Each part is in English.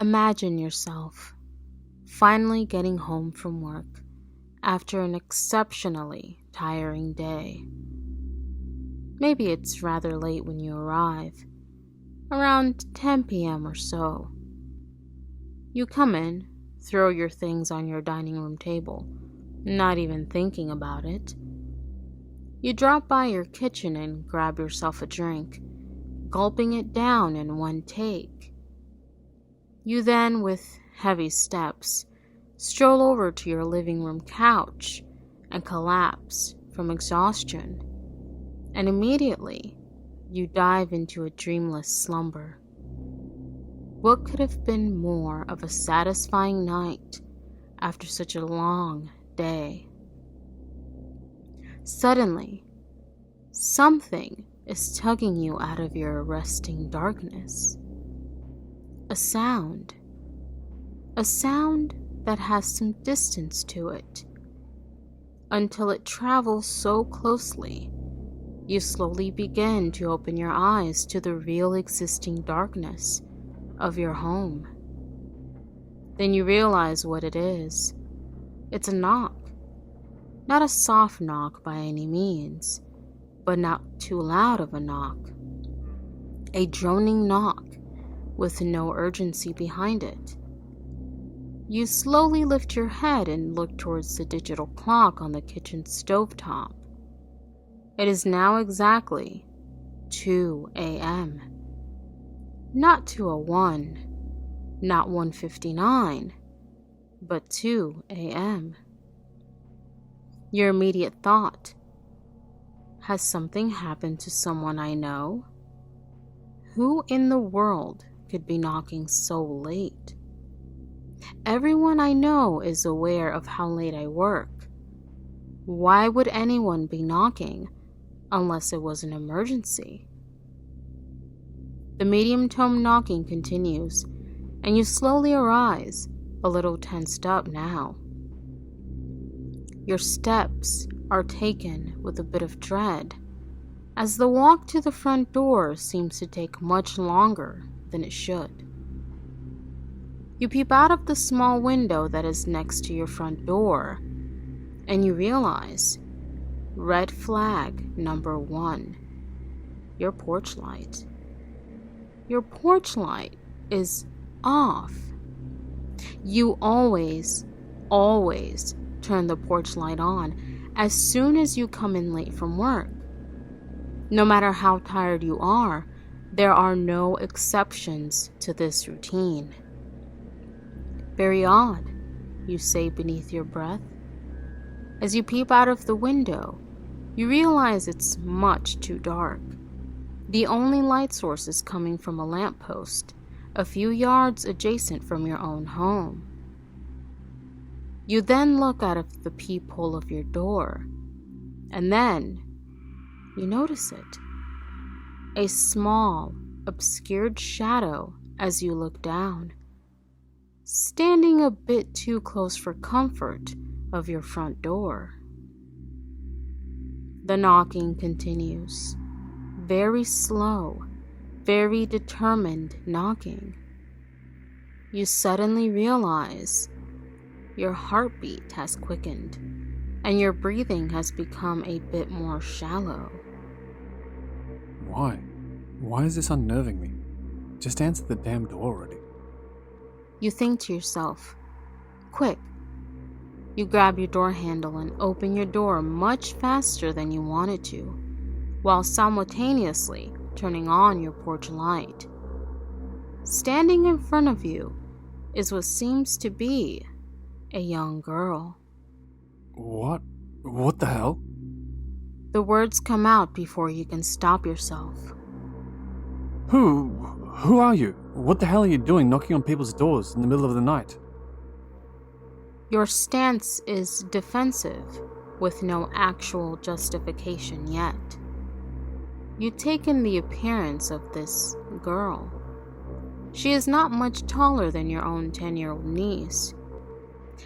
Imagine yourself finally getting home from work after an exceptionally tiring day. Maybe it's rather late when you arrive, around 10 p.m. or so. You come in, throw your things on your dining room table, not even thinking about it. You drop by your kitchen and grab yourself a drink, gulping it down in one take. You then, with heavy steps, stroll over to your living room couch and collapse from exhaustion, and immediately you dive into a dreamless slumber. What could have been more of a satisfying night after such a long day? Suddenly, something is tugging you out of your arresting darkness. A sound that has some distance to it, until it travels so closely, you slowly begin to open your eyes to the real existing darkness of your home. Then you realize what it is. It's a knock. Not a soft knock by any means, but not too loud of a knock. A droning knock with no urgency behind it. You slowly lift your head and look towards the digital clock on the kitchen stovetop. It is now exactly 2 a.m. Not 2:01, not 1:59, but 2 a.m. Your immediate thought: has something happened to someone I know? Who in the world could be knocking so late? Everyone I know is aware of how late I work. Why would anyone be knocking unless it was an emergency? The medium tone knocking continues, and you slowly arise, a little tensed up now. Your steps are taken with a bit of dread, as the walk to the front door seems to take much longer than it should. You peep out of the small window that is next to your front door, and you realize red flag number 1, your porch light. Your porch light is off. You always turn the porch light on as soon as you come in late from work. No matter how tired you are, there are no exceptions to this routine. Very odd, you say beneath your breath. As you peep out of the window, you realize it's much too dark. The only light source is coming from a lamppost, a few yards adjacent from your own home. You then look out of the peephole of your door, and then you notice it. A small, obscured shadow as you look down, standing a bit too close for comfort of your front door. The knocking continues. Very slow, very determined knocking. You suddenly realize your heartbeat has quickened, and your breathing has become a bit more shallow. Why? Why is this unnerving me? Just answer the damn door already. You think to yourself, quick. You grab your door handle and open your door much faster than you wanted to, while simultaneously turning on your porch light. Standing in front of you is what seems to be a young girl. What? What the hell? The words come out before you can stop yourself. Who are you? What the hell are you doing knocking on people's doors in the middle of the night? Your stance is defensive, with no actual justification yet. You take in the appearance of this girl. She is not much taller than your own 10-year-old niece.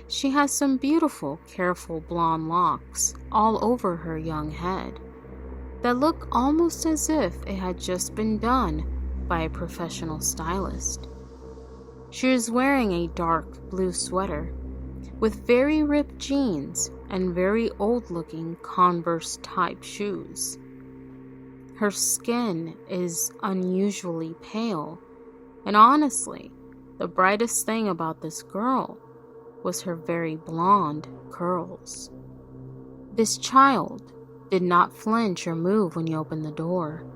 She has some beautiful, careful blonde locks all over her young head that look almost as if it had just been done by a professional stylist. She was wearing a dark blue sweater with very ripped jeans and very old-looking Converse-type shoes. Her skin is unusually pale, and honestly, the brightest thing about this girl was her very blonde curls. This child did not flinch or move when you opened the door.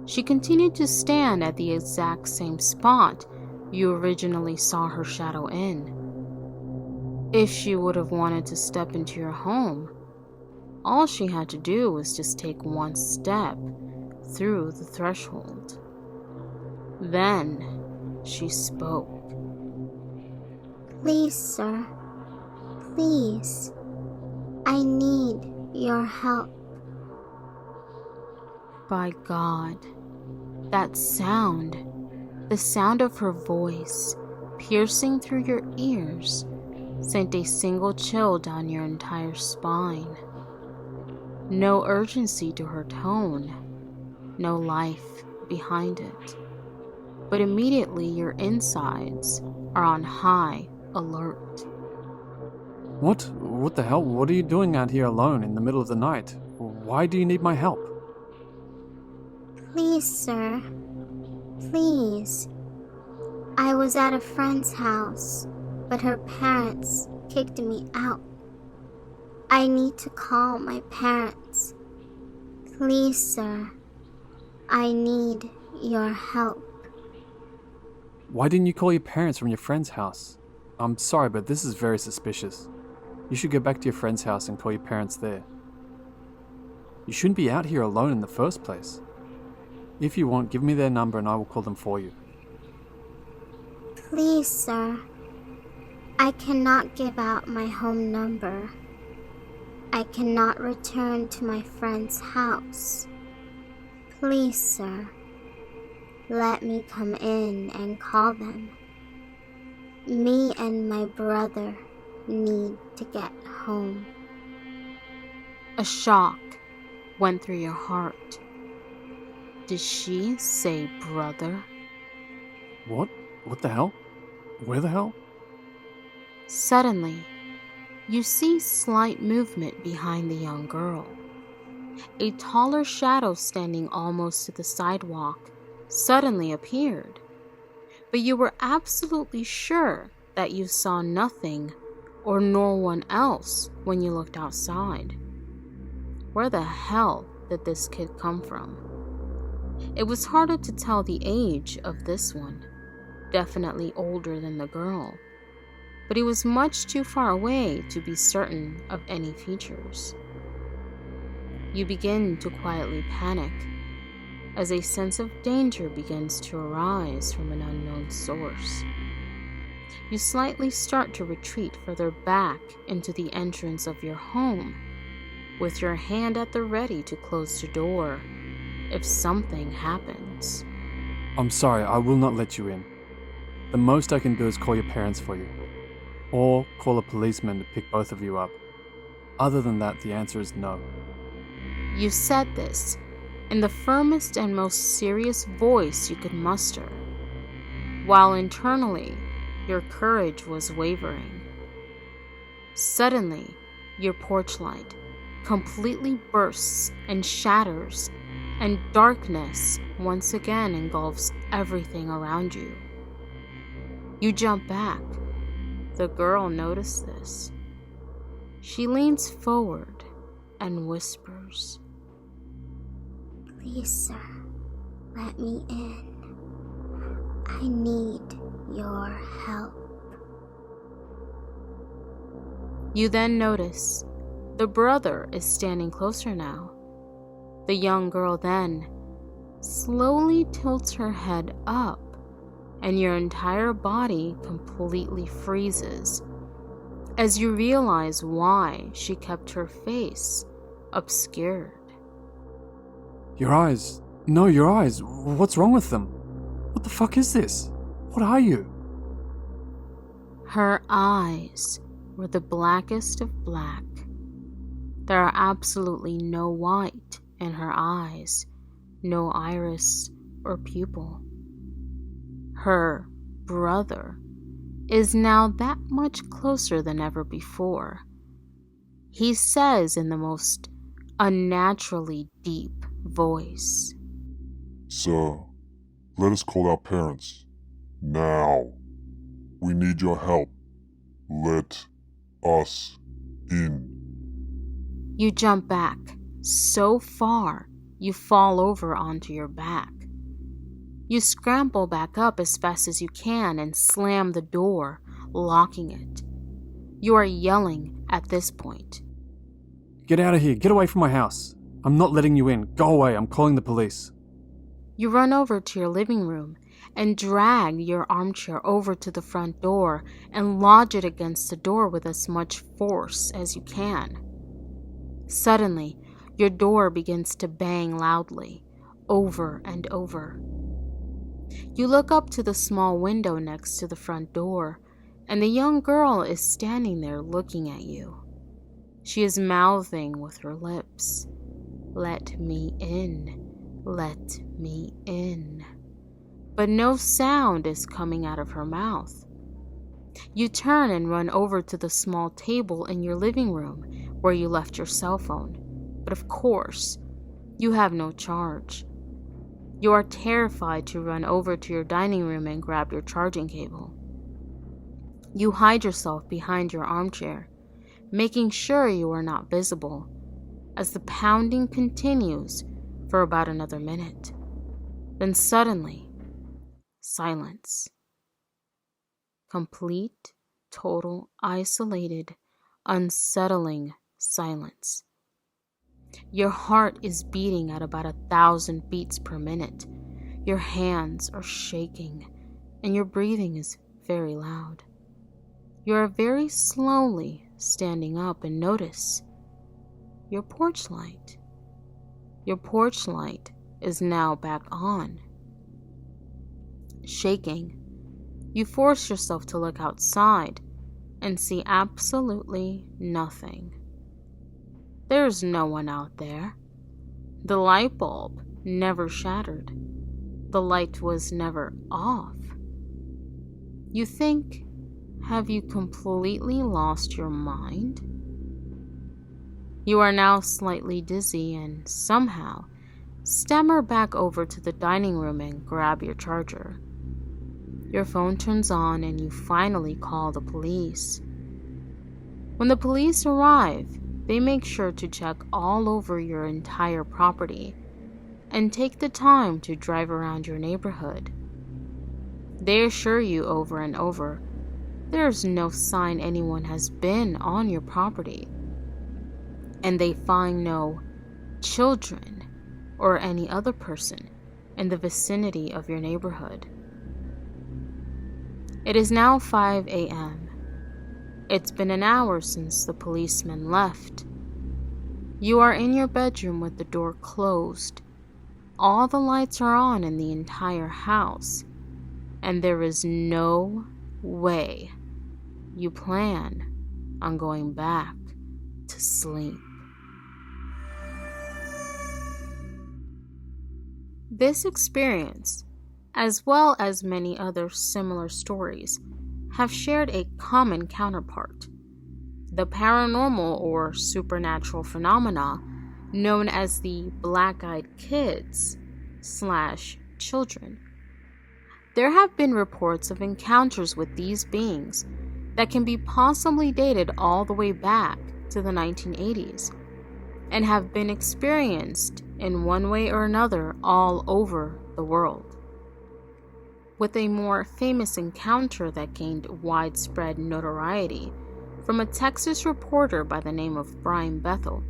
She continued to stand at the exact same spot you originally saw her shadow in. If she would have wanted to step into your home, all she had to do was just take one step through the threshold. Then she spoke. Please, sir. Please. I need your help. By God, that sound, the sound of her voice piercing through your ears, sent a single chill down your entire spine. No urgency to her tone, no life behind it, but immediately your insides are on high alert. What the hell? What are you doing out here alone in the middle of the night? Why do you need my help? Please, sir. Please. I was at a friend's house, but her parents kicked me out. I need to call my parents. Please, sir. I need your help. Why didn't you call your parents from your friend's house? I'm sorry, but this is very suspicious. You should go back to your friend's house and call your parents there. You shouldn't be out here alone in the first place. If you want, give me their number and I will call them for you. Please, sir. I cannot give out my home number. I cannot return to my friend's house. Please, sir. Let me come in and call them. Me and my brother need to get home. A shock went through your heart. Did she say brother? What? What the hell? Where the hell? Suddenly, you see slight movement behind the young girl. A taller shadow standing almost to the sidewalk suddenly appeared, but you were absolutely sure that you saw nothing or no one else when you looked outside. Where the hell did this kid come from? It was harder to tell the age of this one, definitely older than the girl, but he was much too far away to be certain of any features. You begin to quietly panic as a sense of danger begins to arise from an unknown source. You slightly start to retreat further back into the entrance of your home, with your hand at the ready to close the door if something happens. I'm sorry, I will not let you in. The most I can do is call your parents for you. Or call a policeman to pick both of you up. Other than that, the answer is no. You said this in the firmest and most serious voice you could muster, while internally your courage was wavering. Suddenly, your porch light completely bursts and shatters, and darkness once again engulfs everything around you. You jump back. The girl noticed this. She leans forward and whispers, Please, sir, let me in. I need your help. You then notice the brother is standing closer now. The young girl then slowly tilts her head up, and your entire body completely freezes as you realize why she kept her face obscured. Your eyes. No, your eyes. What's wrong with them? What the fuck is this? What are you? Her eyes were the blackest of black. There are absolutely no white in her eyes, no iris or pupil. Her brother is now that much closer than ever before. He says in the most unnaturally deep voice, "Sir, let us call our parents. Now. We need your help. Let us in." You jump back so far you fall over onto your back. You scramble back up as fast as you can and slam the door, locking it. You are yelling at this point. Get out of here. Get away from my house. I'm not letting you in. Go away. I'm calling the police. You run over to your living room and drag your armchair over to the front door and lodge it against the door with as much force as you can. Suddenly, your door begins to bang loudly, over and over. You look up to the small window next to the front door, and the young girl is standing there looking at you. She is mouthing with her lips, "Let me in, let me in." But no sound is coming out of her mouth. You turn and run over to the small table in your living room where you left your cell phone. But of course, you have no charge. You are terrified to run over to your dining room and grab your charging cable. You hide yourself behind your armchair, making sure you are not visible, as the pounding continues for about another minute. Then suddenly, silence. Complete, total, isolated, unsettling silence. Your heart is beating at about 1,000 beats per minute. Your hands are shaking, and your breathing is very loud. You are very slowly standing up and notice your porch light. Your porch light is now back on. Shaking, you force yourself to look outside and see absolutely nothing. There's no one out there. The light bulb never shattered. The light was never off. You think, have you completely lost your mind? You are now slightly dizzy and somehow stammer back over to the dining room and grab your charger. Your phone turns on and you finally call the police. When the police arrive, they make sure to check all over your entire property and take the time to drive around your neighborhood. They assure you over and over there's no sign anyone has been on your property, and they find no children or any other person in the vicinity of your neighborhood. It is now 5 a.m. It's been an hour since the policeman left. You are in your bedroom with the door closed. All the lights are on in the entire house, and there is no way you plan on going back to sleep. This experience, as well as many other similar stories, have shared a common counterpart: the paranormal or supernatural phenomena known as the black-eyed kids/children. There have been reports of encounters with these beings that can be possibly dated all the way back to the 1980s and have been experienced in one way or another all over the world. With a more famous encounter that gained widespread notoriety from a Texas reporter by the name of Brian Bethel,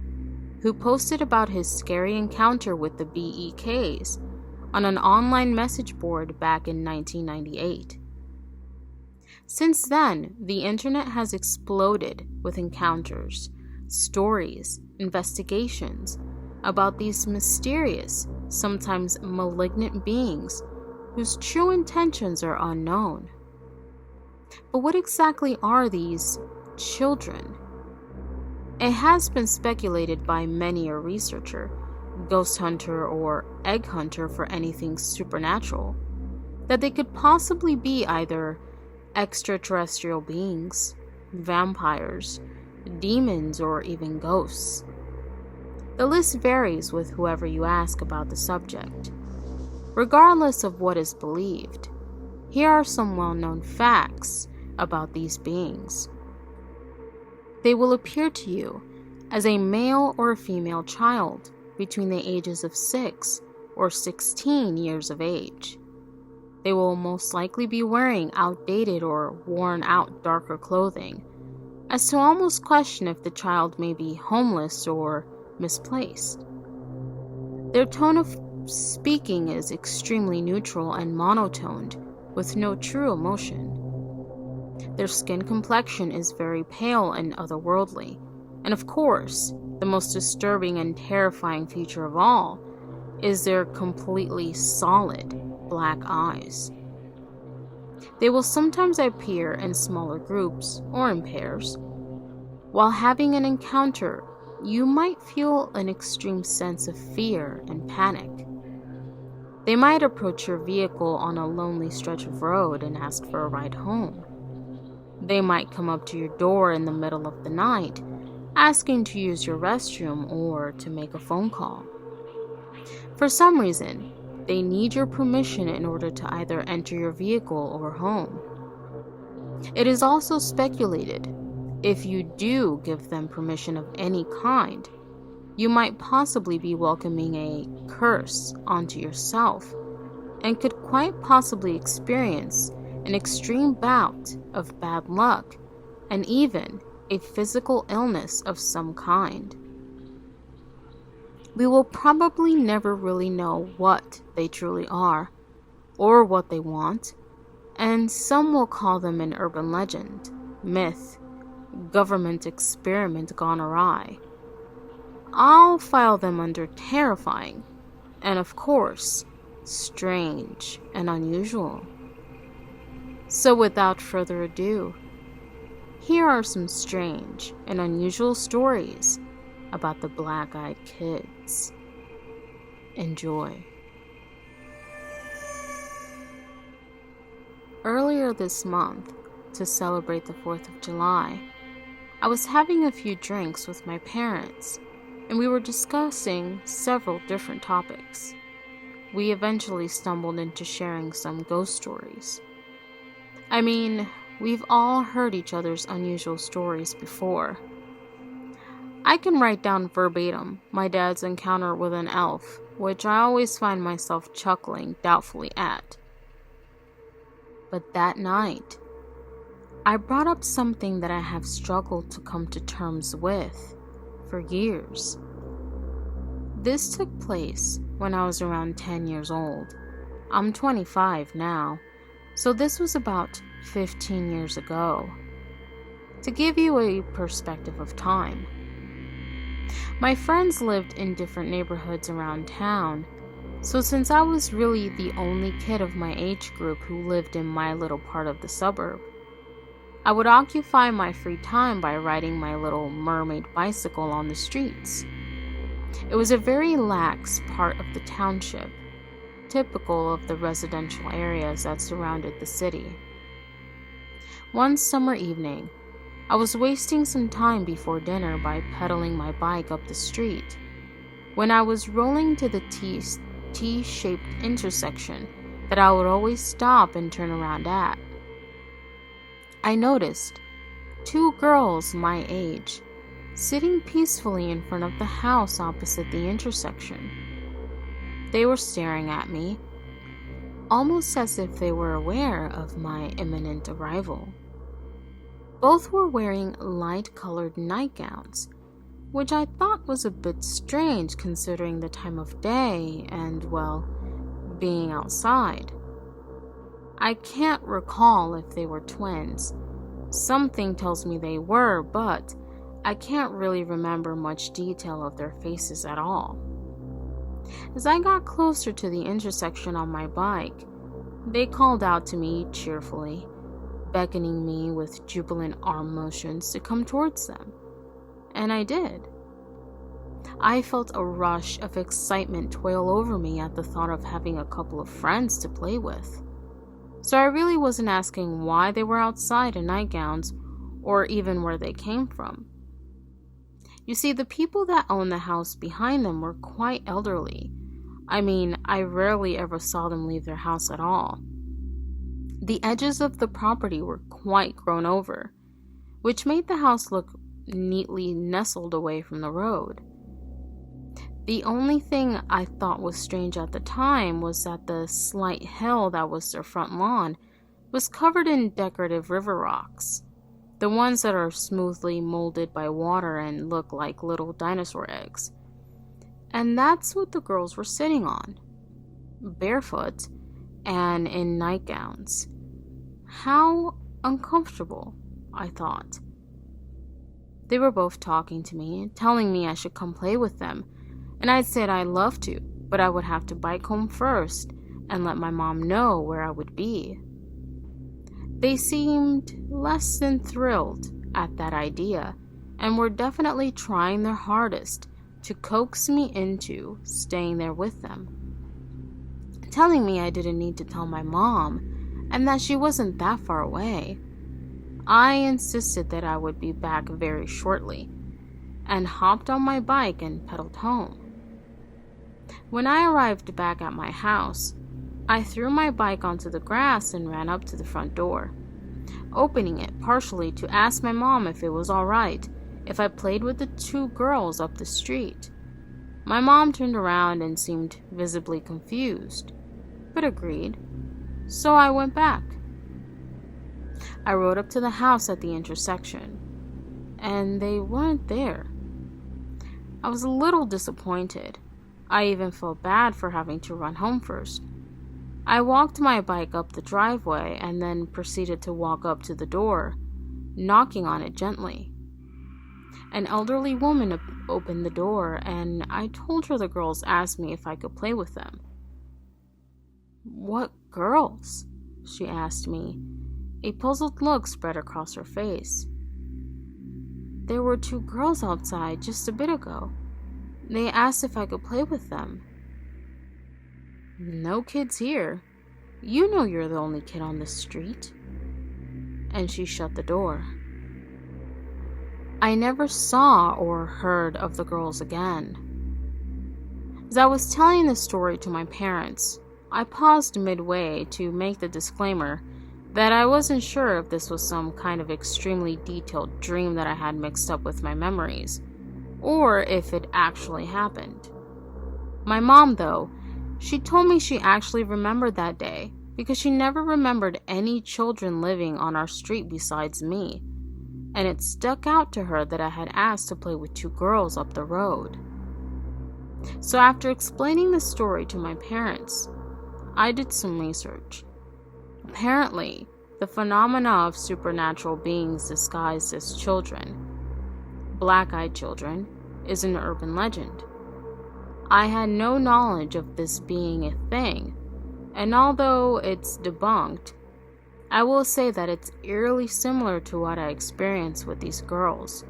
who posted about his scary encounter with the BEKs on an online message board back in 1998. Since then, the internet has exploded with encounters, stories, investigations about these mysterious, sometimes malignant beings whose true intentions are unknown. But what exactly are these children? It has been speculated by many a researcher, ghost hunter, or egg hunter for anything supernatural, that they could possibly be either extraterrestrial beings, vampires, demons, or even ghosts. The list varies with whoever you ask about the subject. Regardless of what is believed, here are some well-known facts about these beings. They will appear to you as a male or a female child between the ages of 6 or 16 years of age. They will most likely be wearing outdated or worn-out darker clothing, as to almost question if the child may be homeless or misplaced. Their tone of speaking is extremely neutral and monotoned, with no true emotion. Their skin complexion is very pale and otherworldly, and of course, the most disturbing and terrifying feature of all is their completely solid black eyes. They will sometimes appear in smaller groups or in pairs. While having an encounter, you might feel an extreme sense of fear and panic. They might approach your vehicle on a lonely stretch of road and ask for a ride home. They might come up to your door in the middle of the night, asking to use your restroom or to make a phone call. For some reason, they need your permission in order to either enter your vehicle or home. It is also speculated, if you do give them permission of any kind, you might possibly be welcoming a curse onto yourself and could quite possibly experience an extreme bout of bad luck and even a physical illness of some kind. We will probably never really know what they truly are or what they want, and some will call them an urban legend, myth, government experiment gone awry. I'll file them under terrifying and, of course, strange and unusual. So without further ado, here are some strange and unusual stories about the Black-Eyed Kids. Enjoy. Earlier this month, to celebrate the 4th of July, I was having a few drinks with my parents, and we were discussing several different topics. We eventually stumbled into sharing some ghost stories. I mean, we've all heard each other's unusual stories before. I can write down verbatim my dad's encounter with an elf, which I always find myself chuckling doubtfully at. But that night, I brought up something that I have struggled to come to terms with for years. This took place when I was around 10 years old. I'm 25 now, so this was about 15 years ago. To give you a perspective of time, my friends lived in different neighborhoods around town, so since I was really the only kid of my age group who lived in my little part of the suburb, I would occupy my free time by riding my little mermaid bicycle on the streets. It was a very lax part of the township, typical of the residential areas that surrounded the city. One summer evening, I was wasting some time before dinner by pedaling my bike up the street, when I was rolling to the T-shaped intersection that I would always stop and turn around at. I noticed 2 girls my age sitting peacefully in front of the house opposite the intersection. They were staring at me, almost as if they were aware of my imminent arrival. Both were wearing light-colored nightgowns, which I thought was a bit strange considering the time of day and, well, being outside. I can't recall if they were twins. Something tells me they were, but I can't really remember much detail of their faces at all. As I got closer to the intersection on my bike, they called out to me cheerfully, beckoning me with jubilant arm motions to come towards them. And I did. I felt a rush of excitement twirl over me at the thought of having a couple of friends to play with. So I really wasn't asking why they were outside in nightgowns or even where they came from. You see, the people that owned the house behind them were quite elderly. I mean, I rarely ever saw them leave their house at all. The edges of the property were quite grown over, which made the house look neatly nestled away from the road. The only thing I thought was strange at the time was that the slight hill that was their front lawn was covered in decorative river rocks, the ones that are smoothly molded by water and look like little dinosaur eggs. And that's what the girls were sitting on, barefoot and in nightgowns. How uncomfortable, I thought. They were both talking to me and telling me I should come play with them, and I said I'd love to, but I would have to bike home first and let my mom know where I would be. They seemed less than thrilled at that idea and were definitely trying their hardest to coax me into staying there with them, telling me I didn't need to tell my mom and that she wasn't that far away. I insisted that I would be back very shortly and hopped on my bike and pedaled home. When I arrived back at my house, I threw my bike onto the grass and ran up to the front door, opening it partially to ask my mom if it was all right if I played with the two girls up the street. My mom turned around and seemed visibly confused, but agreed, so I went back. I rode up to the house at the intersection, and they weren't there. I was a little disappointed. I even felt bad for having to run home first. I walked my bike up the driveway and then proceeded to walk up to the door, knocking on it gently. An elderly woman opened the door, and I told her the girls asked me if I could play with them. "What girls?" she asked me. A puzzled look spread across her face. "There were two girls outside just a bit ago. They asked if I could play with them." "No kids here. You know you're the only kid on the street." And she shut the door. I never saw or heard of the girls again. As I was telling the story to my parents, I paused midway to make the disclaimer that I wasn't sure if this was some kind of extremely detailed dream that I had mixed up with my memories, or if it actually happened. My mom, though, she told me she actually remembered that day because she never remembered any children living on our street besides me, and it stuck out to her that I had asked to play with two girls up the road. So after explaining the story to my parents, I did some research. Apparently, the phenomena of supernatural beings disguised as children, black-eyed children, is an urban legend. I had no knowledge of this being a thing, and although it's debunked, I will say that it's eerily similar to what I experienced with these girls.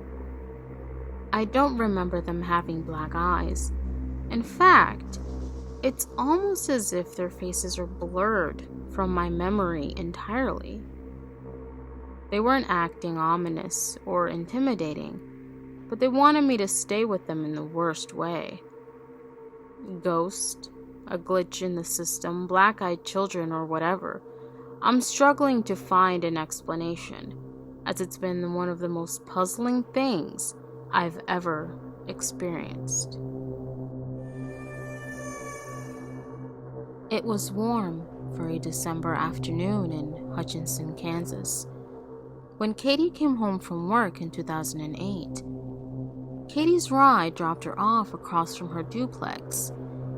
I don't remember them having black eyes. In fact, it's almost as if their faces are blurred from my memory entirely. They weren't acting ominous or intimidating, but they wanted me to stay with them in the worst way. Ghost, a glitch in the system, black-eyed children, or whatever. I'm struggling to find an explanation, as it's been one of the most puzzling things I've ever experienced. It was warm for a December afternoon in Hutchinson, Kansas. When Katie came home from work in 2008, Katie's ride dropped her off across from her duplex,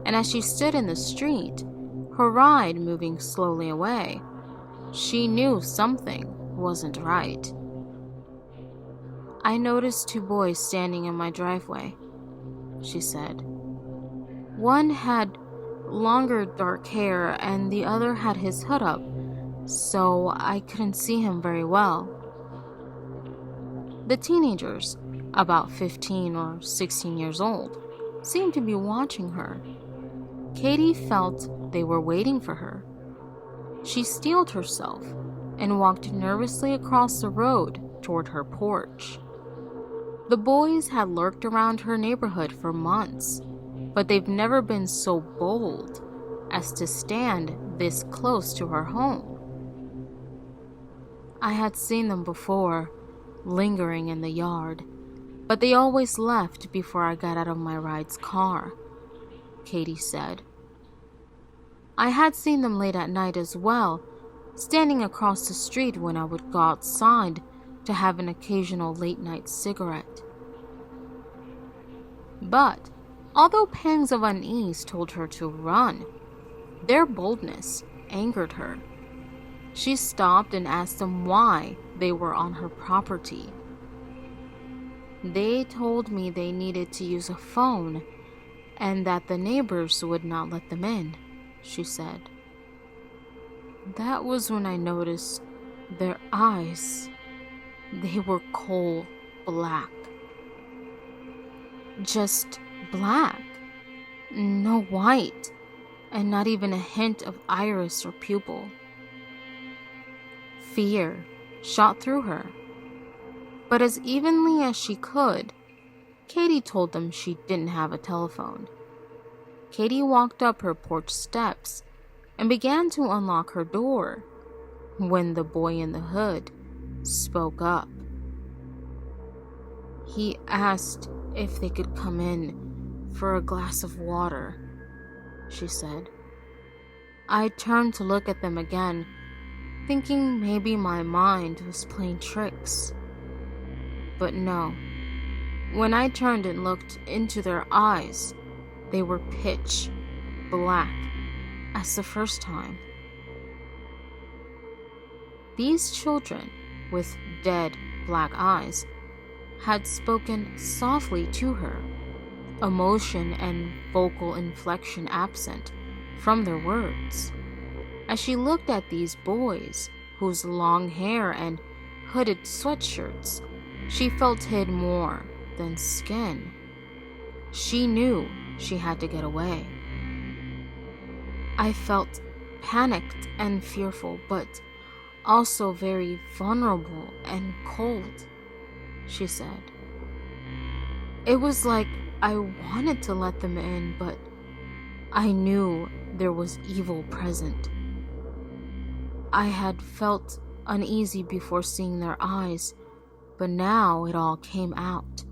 and as she stood in the street, her ride moving slowly away, she knew something wasn't right. "I noticed two boys standing in my driveway," she said. "One had longer dark hair and the other had his hood up, so I couldn't see him very well." The teenagers, about 15 or 16 years old, seemed to be watching her. Katie felt they were waiting for her. She steeled herself and walked nervously across the road toward her porch. The boys had lurked around her neighborhood for months, but they've never been so bold as to stand this close to her home. I had seen them before, lingering in the yard, but they always left before I got out of my ride's car, Katie said. I had seen them late at night as well, standing across the street when I would go outside to have an occasional late-night cigarette. But, although pangs of unease told her to run, their boldness angered her. She stopped and asked them why they were on her property. They told me they needed to use a phone and that the neighbors would not let them in, she said. That was when I noticed their eyes. They were coal black. Just black. No white, and not even a hint of iris or pupil. Fear shot through her. But as evenly as she could, Katie told them she didn't have a telephone. Katie walked up her porch steps and began to unlock her door when the boy in the hood spoke up. He asked if they could come in for a glass of water, she said. I turned to look at them again, thinking maybe my mind was playing tricks. But no. When I turned and looked into their eyes, they were pitch black as the first time. These children with dead black eyes had spoken softly to her, emotion and vocal inflection absent from their words. As she looked at these boys, whose long hair and hooded sweatshirts she felt hid more than skin, she knew she had to get away. I felt panicked and fearful, but also very vulnerable and cold, she said. It was like I wanted to let them in, but I knew there was evil present. I had felt uneasy before seeing their eyes, but now it all came out.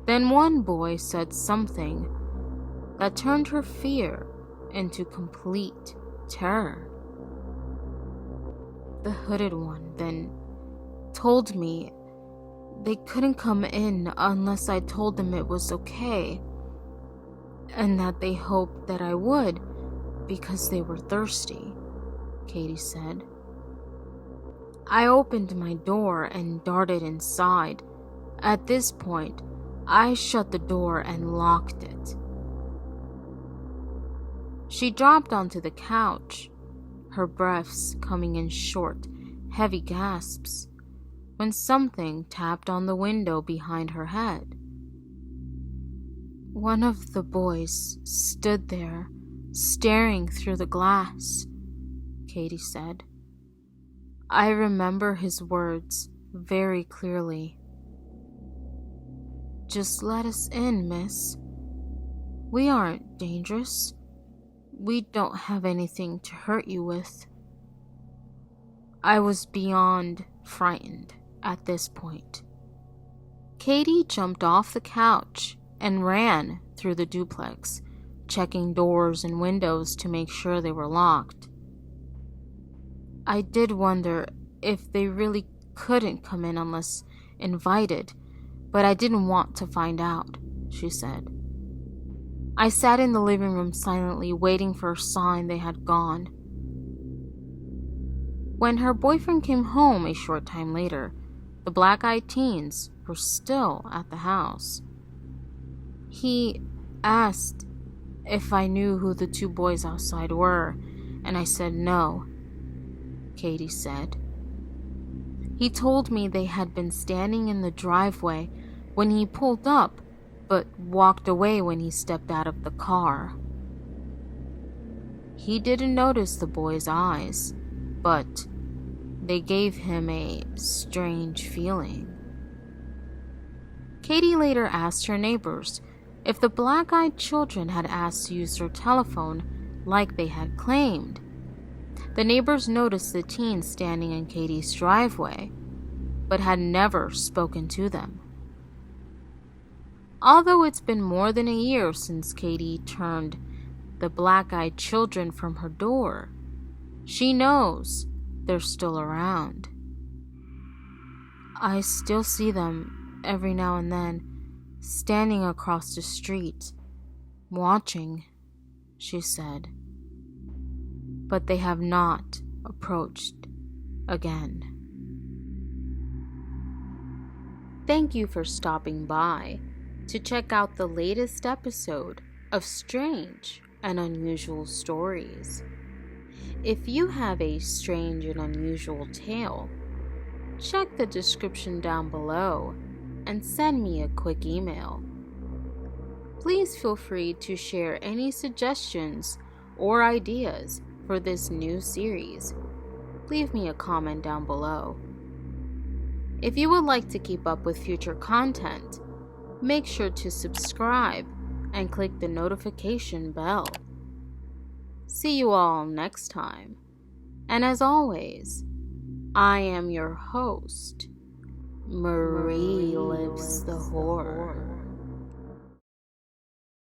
Then one boy said something that turned her fear into complete terror. The hooded one then told me they couldn't come in unless I told them it was okay, and that they hoped that I would because they were thirsty, Katie said. I opened my door and darted inside. At this point, I shut the door and locked it. She dropped onto the couch, her breaths coming in short, heavy gasps, when something tapped on the window behind her head. One of the boys stood there, staring through the glass, Katie said. I remember his words very clearly. Just let us in, miss. We aren't dangerous. We don't have anything to hurt you with. I was beyond frightened at this point. Katie jumped off the couch and ran through the duplex, checking doors and windows to make sure they were locked. I did wonder if they really couldn't come in unless invited, but I didn't want to find out, she said. I sat in the living room silently, waiting for a sign they had gone. When her boyfriend came home a short time later, the black-eyed teens were still at the house. He asked if I knew who the two boys outside were, and I said no, Katie said. He told me they had been standing in the driveway when he pulled up, but walked away when he stepped out of the car. He didn't notice the boy's eyes, but they gave him a strange feeling. Katie later asked her neighbors if the black-eyed children had asked to use their telephone like they had claimed. The neighbors noticed the teens standing in Katie's driveway, but had never spoken to them. Although it's been more than a year since Katie turned the black-eyed children from her door, she knows they're still around. I still see them every now and then, standing across the street, watching, she said. But they have not approached again. Thank you for stopping by to check out the latest episode of Strange and Unusual Stories. If you have a strange and unusual tale, check the description down below and send me a quick email. Please feel free to share any suggestions or ideas for this new series. Leave me a comment down below. If you would like to keep up with future content, make sure to subscribe and click the notification bell. See you all next time. And as always, I am your host, Marie Lives the Horror.